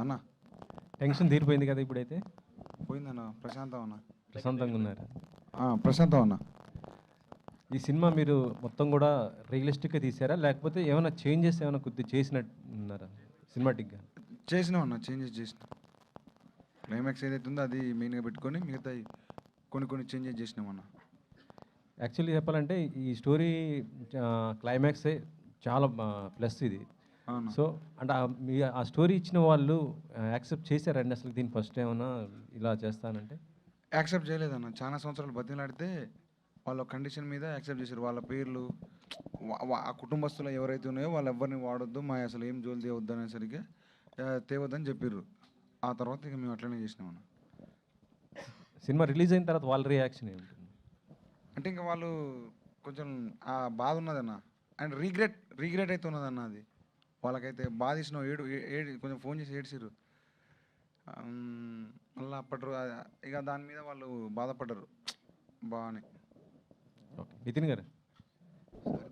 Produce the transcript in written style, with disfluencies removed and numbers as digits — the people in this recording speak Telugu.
అన్న టెన్షన్ తీరిపోయింది కదా ఇప్పుడైతే? పోయిందన్న, ప్రశాంతం అన్న. ప్రశాంతంగా ఉన్నారు. ప్రశాంతం అన్న. ఈ సినిమా మీరు మొత్తం కూడా రియలిస్టిక్గా తీసారా, లేకపోతే ఏమైనా చేంజెస్ ఏమైనా కొద్దిగా చేసినట్టున్నారా సినిమాటిక్గా? చేసినాం అన్న, చేంజెస్ చేసినాం. క్లైమాక్స్ ఏదైతే ఉందో అది మెయిన్గా పెట్టుకొని మిగతా కొన్ని చేంజెస్ చేసినాం అన్న. యాక్చువల్లీ చెప్పాలంటే ఈ స్టోరీ క్లైమాక్సే చాలా ప్లస్ ఇది. అవును. సో అంటే మీ ఆ స్టోరీ ఇచ్చిన వాళ్ళు యాక్సెప్ట్ చేశారండి అసలు దీన్ని ఫస్ట్ ఏమైనా ఇలా చేస్తానంటే? యాక్సెప్ట్ చేయలేదన్న. చాలా సంవత్సరాలు బతిలాడితే వాళ్ళ కండిషన్ మీద యాక్సెప్ట్ చేశారు. వాళ్ళ పేర్లు ఆ కుటుంబస్తులు ఎవరైతే ఉన్నాయో వాళ్ళు ఎవరిని వాడొద్దు, మా అసలు ఏం జోలు తేవద్దు అనేసరికి తేవద్దని చెప్పారు. ఆ తర్వాత ఇక మేము అట్లనే చేసినామన్న. సినిమా రిలీజ్ అయిన తర్వాత వాళ్ళ రియాక్షన్ ఏమిటి? అంటే ఇంకా వాళ్ళు కొంచెం ఆ బాధ ఉన్నదన్న, అండ్ రీగ్రెట్ అయితే ఉన్నదన్న. అది వాళ్ళకైతే బాధ ఇచ్చిన ఏడు కొంచెం ఫోన్ చేసి ఏడ్చిర్రు. మళ్ళీ అప్పటి ఇక దాని మీద వాళ్ళు బాధపడ్డారు బాగానే. ఓకే, నితిన్ గారు.